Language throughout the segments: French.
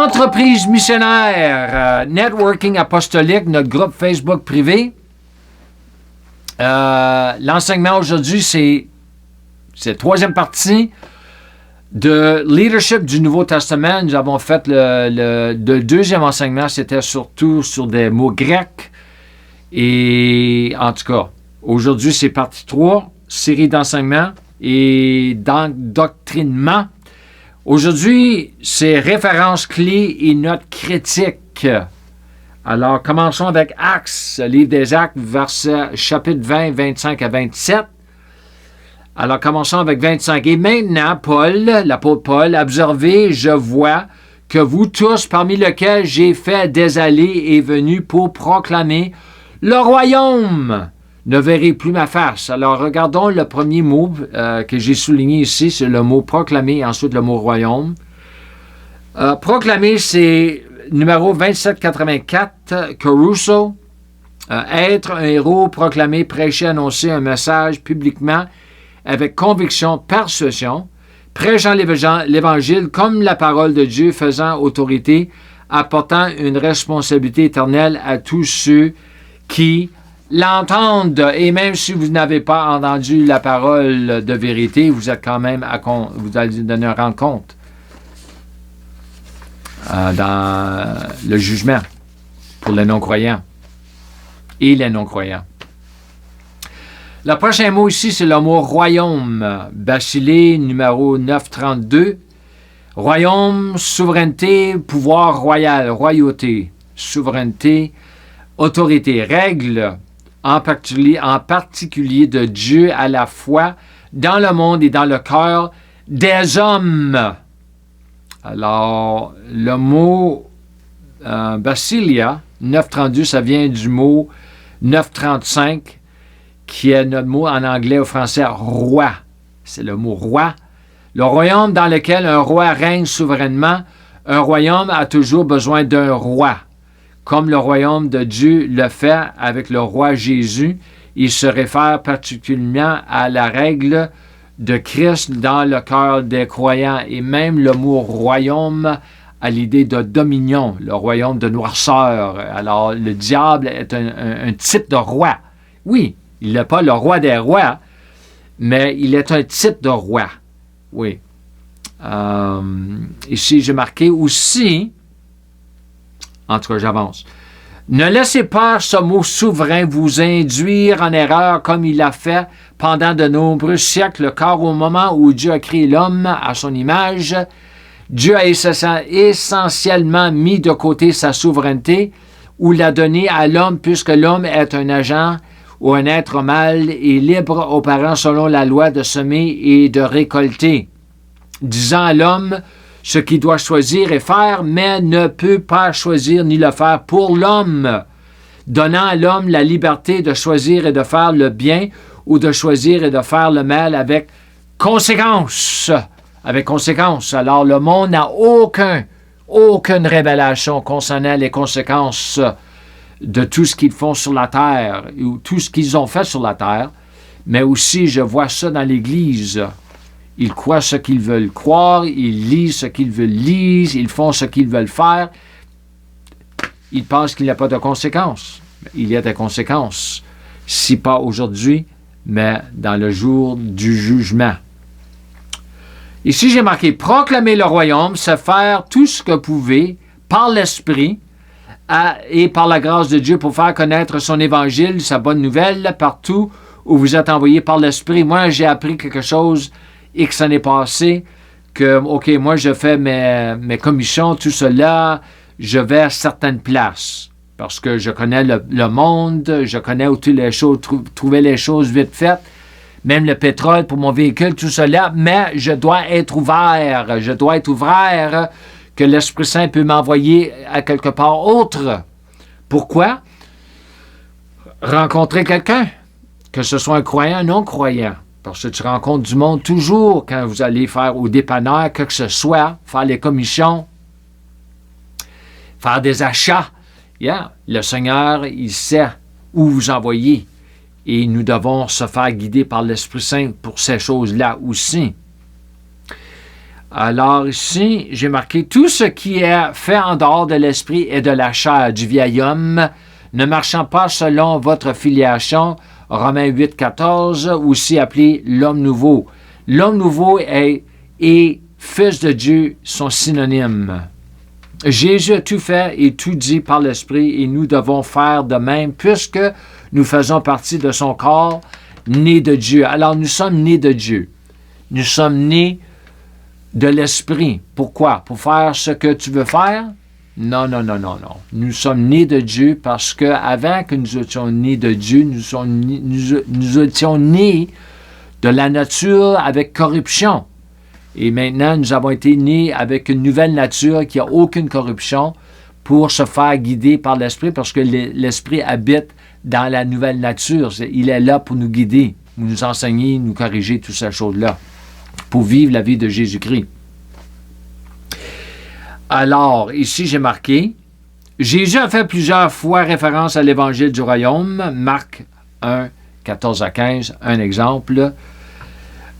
Entreprise missionnaire, Networking apostolique, notre groupe Facebook privé. L'enseignement aujourd'hui, c'est la troisième partie de leadership du Nouveau Testament. Nous avons fait le deuxième enseignement, c'était surtout sur des mots grecs. Et en tout cas, aujourd'hui, c'est partie 3, série d'enseignements et d'endoctrinement. Aujourd'hui, c'est références clés et notes critiques. Alors, commençons avec Actes, livre des Actes, chapitre 20, 25 à 27. Alors, commençons avec 25. Et maintenant, Paul, l'apôtre Paul, observez, je vois que vous tous, parmi lesquels j'ai fait désaller et venu pour proclamer le royaume, ne verrez plus ma face. Alors, regardons le premier mot que j'ai souligné ici, c'est le mot proclamer et ensuite le mot royaume. Proclamer, c'est numéro 2784, Caruso. Être un héros, proclamer, prêcher, annoncer un message publiquement avec conviction, persuasion, prêchant l'Évangile comme la parole de Dieu, faisant autorité, apportant une responsabilité éternelle à tous ceux qui l'entendent. Et même si vous n'avez pas entendu la parole de vérité, vous êtes quand même vous allez donner un rendre compte dans le jugement pour les non-croyants et les non-croyants. Le prochain mot ici, c'est le mot royaume. Bachilé, numéro 932. Royaume, souveraineté, pouvoir royal, royauté, souveraineté, autorité, règle, en particulier de Dieu à la fois dans le monde et dans le cœur des hommes. Alors, le mot Basilia, 932, ça vient du mot 935, qui est notre mot en anglais ou français roi. C'est le mot roi. Le royaume dans lequel un roi règne souverainement, un royaume a toujours besoin d'un roi. Comme le royaume de Dieu le fait avec le roi Jésus, il se réfère particulièrement à la règle de Christ dans le cœur des croyants. Et même le mot royaume a l'idée de dominion, le royaume de noirceur. Alors, le diable est un type de roi. Oui, il n'est pas le roi des rois, mais il est un type de roi. Oui. Ici, j'ai marqué aussi, en tout cas, j'avance. Ne laissez pas ce mot souverain vous induire en erreur comme il l'a fait pendant de nombreux siècles, car au moment où Dieu a créé l'homme à son image, Dieu a essentiellement mis de côté sa souveraineté ou l'a donné à l'homme puisque l'homme est un agent ou un être mâle et libre opérant selon la loi de semer et de récolter, disant à l'homme ce qu'il doit choisir et faire, mais ne peut pas choisir ni le faire pour l'homme, donnant à l'homme la liberté de choisir et de faire le bien ou de choisir et de faire le mal avec conséquence. Avec conséquence. Alors, le monde n'a aucune révélation concernant les conséquences de tout ce qu'ils font sur la terre ou tout ce qu'ils ont fait sur la terre, mais aussi je vois ça dans l'Église. Ils croient ce qu'ils veulent croire, ils lisent ce qu'ils veulent lire, ils font ce qu'ils veulent faire. Ils pensent qu'il n'y a pas de conséquences. Il y a des conséquences, si pas aujourd'hui, mais dans le jour du jugement. Ici, j'ai marqué « Proclamer le royaume, c'est faire tout ce que vous pouvez par l'Esprit et par la grâce de Dieu pour faire connaître son évangile, sa bonne nouvelle, partout où vous êtes envoyés par l'Esprit. » Moi, j'ai appris quelque chose X années passées, que, OK, moi, je fais mes commissions, tout cela, je vais à certaines places, parce que je connais le monde, je connais où toutes les choses, trouver les choses vite faites, même le pétrole pour mon véhicule, tout cela, mais je dois être ouvert, que l'Esprit Saint peut m'envoyer à quelque part autre. Pourquoi? Rencontrer quelqu'un, que ce soit un croyant ou un non-croyant. Parce que tu rencontres du monde toujours quand vous allez faire au dépanneur, que ce soit, faire les commissions, faire des achats. Yeah. Le Seigneur, il sait où vous envoyer. Et nous devons se faire guider par l'Esprit Saint pour ces choses-là aussi. Alors ici, j'ai marqué « Tout ce qui est fait en dehors de l'esprit et de la chair du vieil homme, ne marchant pas selon votre filiation. » Romains 8, 14, aussi appelé l'homme nouveau. L'homme nouveau et Fils de Dieu sont synonymes. Jésus a tout fait et tout dit par l'Esprit et nous devons faire de même puisque nous faisons partie de son corps, nés de Dieu. Alors nous sommes nés de Dieu. Nous sommes nés de l'Esprit. Pourquoi? Pour faire ce que tu veux faire? Non. Nous sommes nés de Dieu parce qu'avant que nous étions nés de Dieu, nous étions nés de la nature avec corruption. Et maintenant, nous avons été nés avec une nouvelle nature qui n'a aucune corruption pour se faire guider par l'Esprit parce que l'Esprit habite dans la nouvelle nature. Il est là pour nous guider, nous enseigner, nous corriger, toutes ces choses-là, pour vivre la vie de Jésus-Christ. Alors, ici, j'ai marqué, Jésus a fait plusieurs fois référence à l'Évangile du Royaume, Marc 1, 14 à 15, un exemple.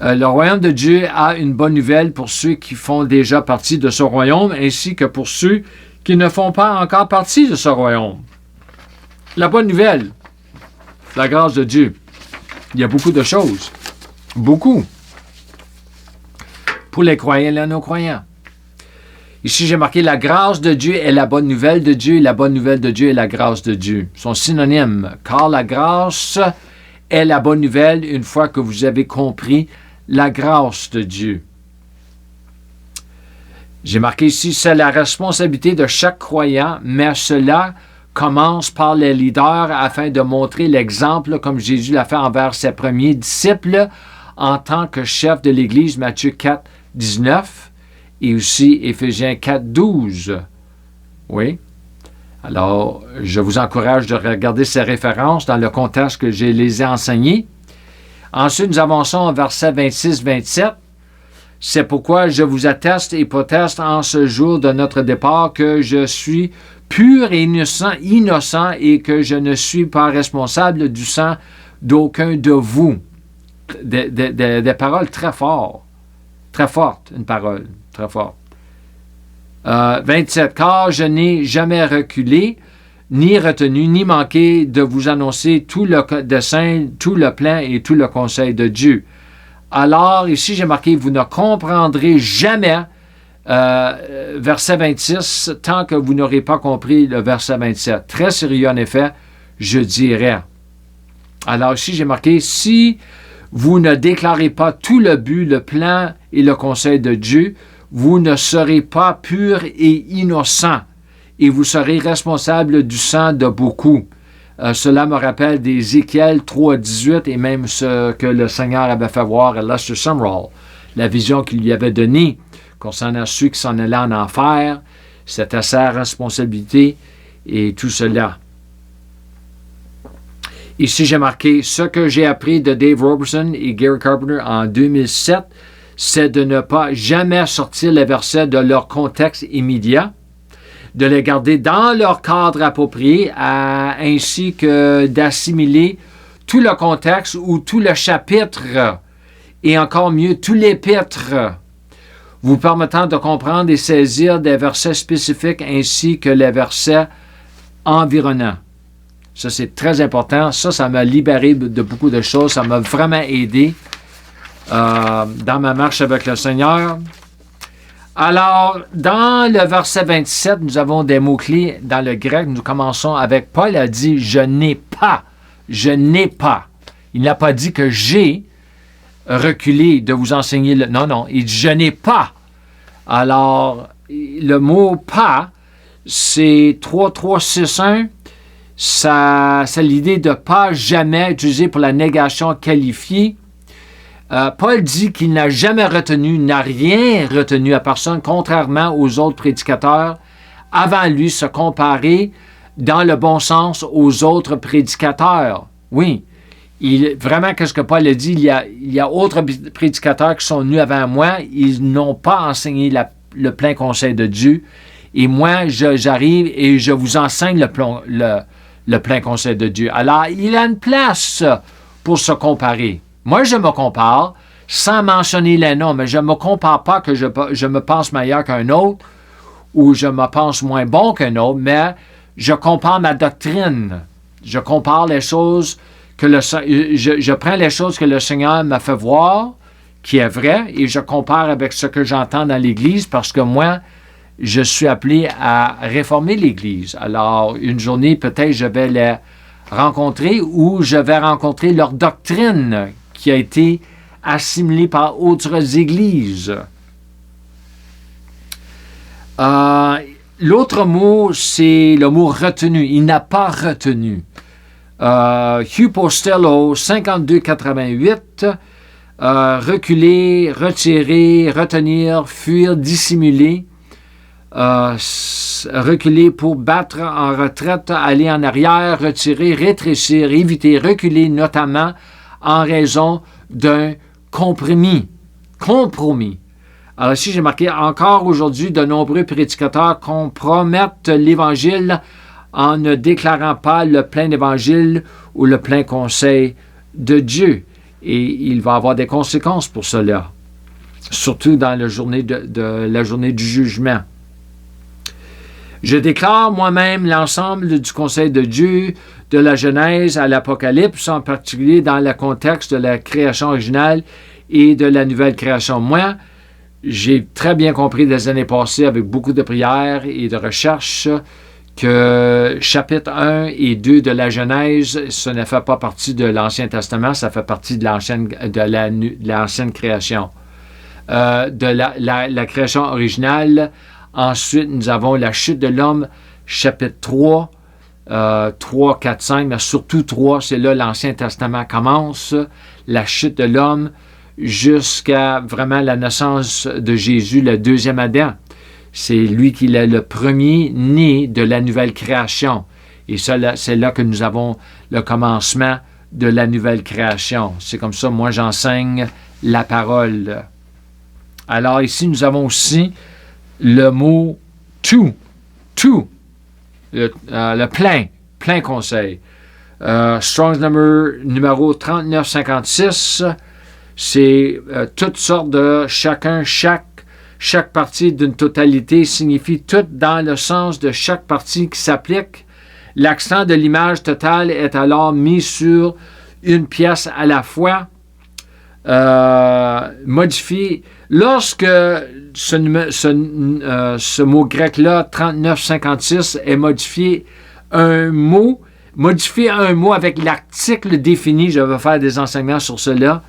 Le royaume de Dieu a une bonne nouvelle pour ceux qui font déjà partie de ce royaume, ainsi que pour ceux qui ne font pas encore partie de ce royaume. La bonne nouvelle, la grâce de Dieu. Il y a beaucoup de choses. Beaucoup. Pour les croyants et les non-croyants. Ici, j'ai marqué la grâce de Dieu est la bonne nouvelle de Dieu, et la bonne nouvelle de Dieu est la grâce de Dieu. Ils sont synonymes, car la grâce est la bonne nouvelle une fois que vous avez compris la grâce de Dieu. J'ai marqué ici, c'est la responsabilité de chaque croyant, mais cela commence par les leaders afin de montrer l'exemple comme Jésus l'a fait envers ses premiers disciples en tant que chef de l'Église, Matthieu 4, 19. Et aussi Éphésiens 4, 12. Oui. Alors, je vous encourage de regarder ces références dans le contexte que je les ai enseignées. Ensuite, nous avançons au verset 26-27. C'est pourquoi je vous atteste et proteste en ce jour de notre départ que je suis pur et innocent et que je ne suis pas responsable du sang d'aucun de vous. Des paroles très fortes. Très fortes, une parole. Très fort. 27. Car je n'ai jamais reculé, ni retenu, ni manqué de vous annoncer tout le dessein, tout le plan et tout le conseil de Dieu. Alors, ici, j'ai marqué, vous ne comprendrez jamais, verset 26, tant que vous n'aurez pas compris le verset 27. Très sérieux, en effet, je dirais. Alors, ici, j'ai marqué, si vous ne déclarez pas tout le but, le plan et le conseil de Dieu, vous ne serez pas pur et innocent, et vous serez responsable du sang de beaucoup. Cela me rappelle d'Ézéchiel 3.18 et même ce que le Seigneur avait fait voir à Lester Sumrall, la vision qu'il lui avait donnée concernant ceux qui s'en allaient en enfer. C'était sa responsabilité et tout cela. Ici, j'ai marqué ce que j'ai appris de Dave Robertson et Gary Carpenter en 2007, c'est de ne pas jamais sortir les versets de leur contexte immédiat, de les garder dans leur cadre approprié, ainsi que d'assimiler tout le contexte ou tout le chapitre, et encore mieux, tout l'épître, vous permettant de comprendre et saisir des versets spécifiques ainsi que les versets environnants. Ça, c'est très important. Ça m'a libéré de beaucoup de choses. Ça m'a vraiment aidé dans ma marche avec le Seigneur. Alors, dans le verset 27, nous avons des mots-clés dans le grec. Nous commençons avec Paul a dit « je n'ai pas ». Je n'ai pas. Il n'a pas dit que j'ai reculé de vous enseigner. Non, il dit « je n'ai pas ». Alors, le mot « pas », c'est 3.3.6.1. C'est l'idée de « pas jamais » utilisé pour la négation qualifiée. Paul dit qu'il n'a jamais retenu, n'a rien retenu à personne, contrairement aux autres prédicateurs, avant lui se comparer dans le bon sens aux autres prédicateurs. Oui, vraiment, qu'est-ce que Paul a dit? Il y a autres prédicateurs qui sont venus avant moi, ils n'ont pas enseigné le plein conseil de Dieu, et moi, j'arrive et je vous enseigne le plein conseil de Dieu. Alors, il a une place pour se comparer. Moi, je me compare. sans mentionner les noms, mais je ne me compare pas que je me pense meilleur qu'un autre ou je me pense moins bon qu'un autre, mais je compare ma doctrine. Je compare les choses je prends les choses que le Seigneur m'a fait voir, qui est vrai, et je compare avec ce que j'entends dans l'Église parce que moi, je suis appelé à réformer l'Église. Alors, une journée, peut-être, je vais les rencontrer ou je vais rencontrer leur doctrine qui a été assimilée par autres églises. L'autre mot, c'est le mot retenu. Il n'a pas retenu. Hypostello, 5288, reculer, retirer, retenir, fuir, dissimuler, reculer pour battre en retraite, aller en arrière, retirer, rétrécir, éviter, reculer, notamment en raison d'un compromis. Alors ici, j'ai marqué « Encore aujourd'hui, de nombreux prédicateurs compromettent l'Évangile en ne déclarant pas le plein Évangile ou le plein conseil de Dieu. » Et il va y avoir des conséquences pour cela, surtout dans la journée la journée du jugement. Je déclare moi-même l'ensemble du conseil de Dieu, de la Genèse à l'Apocalypse, en particulier dans le contexte de la création originale et de la nouvelle création. Moi, j'ai très bien compris des années passées, avec beaucoup de prières et de recherches, que chapitre 1 et 2 de la Genèse, ce ne fait pas partie de l'Ancien Testament, ça fait partie de l'ancienne création. De la création originale. Ensuite, nous avons la chute de l'homme, chapitre 3, 3, 4, 5, mais surtout 3, c'est là l'Ancien Testament commence, la chute de l'homme jusqu'à vraiment la naissance de Jésus, le deuxième Adam. C'est lui qui est le premier né de la nouvelle création. Et ça, c'est là que nous avons le commencement de la nouvelle création. C'est comme ça, moi, j'enseigne la parole. Alors ici, nous avons aussi le mot « tout », le plein conseil. Strong's numéro 3956, c'est toutes sortes de chacun, chaque partie d'une totalité signifie tout dans le sens de chaque partie qui s'applique. L'accent de l'image totale est alors mis sur une pièce à la fois. Modifié. Lorsque ce mot grec-là, 3956, est modifié un mot avec l'article défini, je vais faire des enseignements sur cela,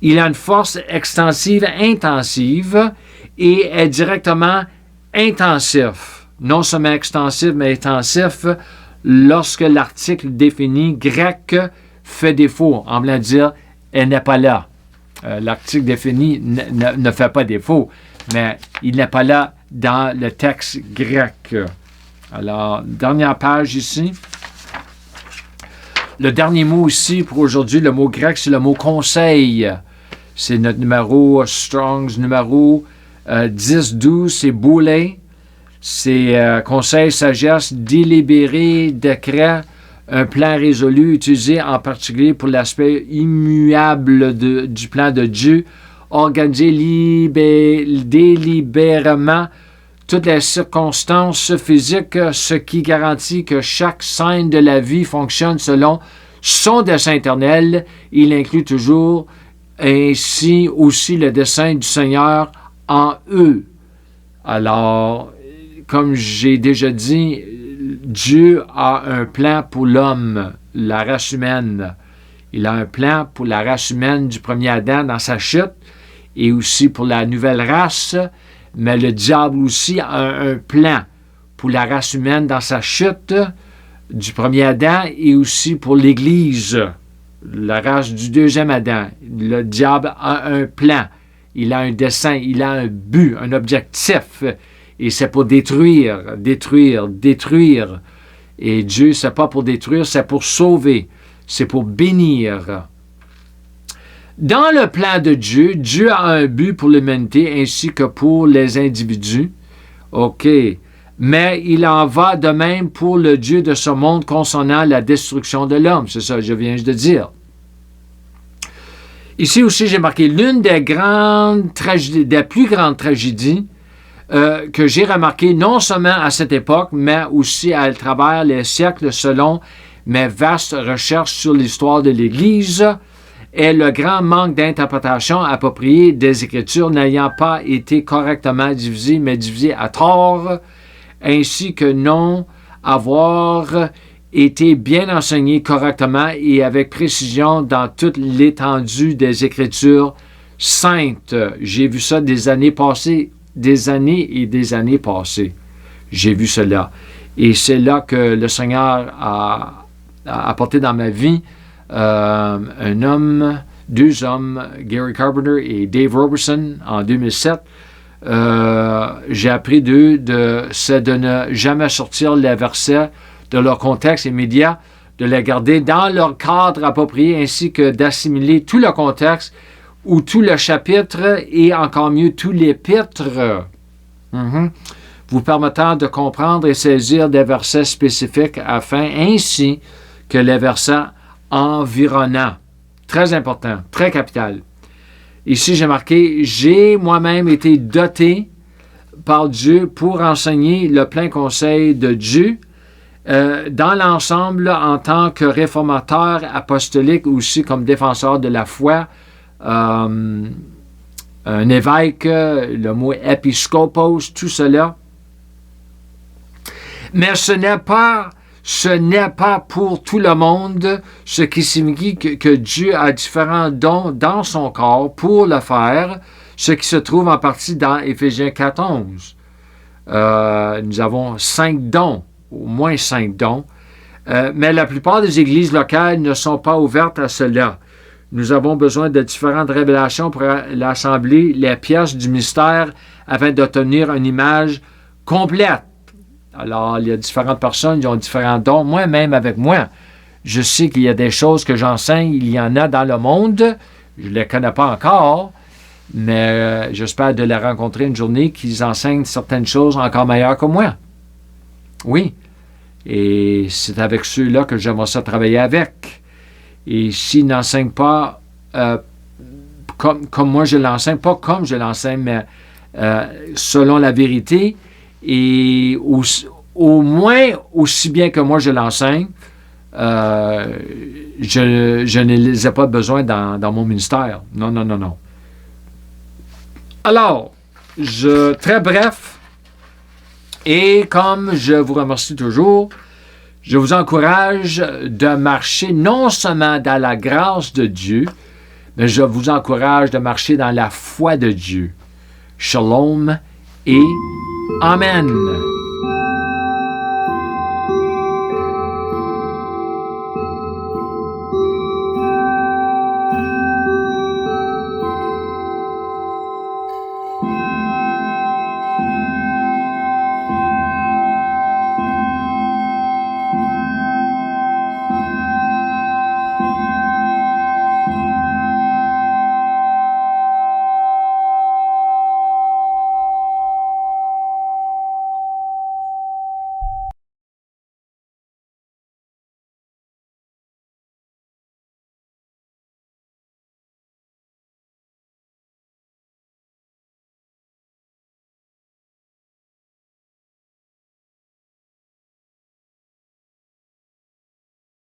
il a une force extensive intensive et est directement intensif. Non seulement extensif, mais intensif lorsque l'article défini grec fait défaut, en voulant dire « elle n'est pas là ». L'article défini ne fait pas défaut, mais il n'est pas là dans le texte grec. Alors, dernière page ici. Le dernier mot ici pour aujourd'hui, le mot grec, c'est le mot conseil. C'est notre numéro, Strong's numéro 10-12, c'est boulé. C'est conseil, sagesse, délibéré, décret, un plan résolu utilisé en particulier pour l'aspect immuable du plan de Dieu, organisé délibérément toutes les circonstances physiques, ce qui garantit que chaque scène de la vie fonctionne selon son dessein éternel. Il inclut toujours ainsi aussi le dessein du Seigneur en eux. Alors, comme j'ai déjà dit, Dieu a un plan pour l'homme, la race humaine. Il a un plan pour la race humaine du premier Adam dans sa chute et aussi pour la nouvelle race, mais le diable aussi a un plan pour la race humaine dans sa chute du premier Adam et aussi pour l'Église, la race du deuxième Adam. Le diable a un plan, il a un dessein, il a un but, un objectif. Et c'est pour détruire. Et Dieu, c'est pas pour détruire, c'est pour sauver. C'est pour bénir. Dans le plan de Dieu, Dieu a un but pour l'humanité ainsi que pour les individus. OK. Mais il en va de même pour le Dieu de ce monde concernant la destruction de l'homme. C'est ça que je viens de dire. Ici aussi, j'ai marqué l'une des grandes tragédies, des plus grandes tragédies que j'ai remarqué non seulement à cette époque, mais aussi à travers les siècles selon mes vastes recherches sur l'histoire de l'Église, est le grand manque d'interprétation appropriée des Écritures n'ayant pas été correctement divisées, mais divisées à tort, ainsi que non avoir été bien enseignées correctement et avec précision dans toute l'étendue des Écritures saintes. J'ai vu ça des années passées, des années et des années passées. J'ai vu cela. Et c'est là que le Seigneur a apporté dans ma vie deux hommes, Gary Carpenter et Dave Robertson, en 2007. J'ai appris d'eux de ne jamais sortir les versets de leur contexte immédiat, de les garder dans leur cadre approprié, ainsi que d'assimiler tout le contexte ou tout le chapitre et encore mieux tout l'épître, vous permettant de comprendre et saisir des versets spécifiques afin ainsi que les versets environnants. Très important, très capital. Ici, j'ai marqué « J'ai moi-même été doté par Dieu pour enseigner le plein conseil de Dieu dans l'ensemble en tant que réformateur apostolique, aussi comme défenseur de la foi, un évêque, le mot épiscopos, tout cela. Mais ce n'est pas pour tout le monde, ce qui signifie que Dieu a différents dons dans son corps pour le faire, ce qui se trouve en partie dans Éphésiens 4:11. Nous avons 5 dons, au moins 5 dons, mais la plupart des églises locales ne sont pas ouvertes à cela. Nous avons besoin de différentes révélations pour assembler les pièces du mystère afin d'obtenir une image complète. Alors, il y a différentes personnes qui ont différents dons. Moi-même, avec moi, je sais qu'il y a des choses que j'enseigne. Il y en a dans le monde. Je ne les connais pas encore, mais j'espère de les rencontrer une journée qu'ils enseignent certaines choses encore meilleures que moi. Oui. Et c'est avec ceux-là que j'aimerais ça travailler avec. Et s'ils n'enseignent pas comme moi je l'enseigne, pas comme je l'enseigne, mais selon la vérité, et au moins aussi bien que moi je l'enseigne, je ne les ai pas besoin dans mon ministère. Non, non, non, non. Alors, très bref, et comme je vous remercie toujours, je vous encourage de marcher non seulement dans la grâce de Dieu, mais je vous encourage de marcher dans la foi de Dieu. Shalom et Amen.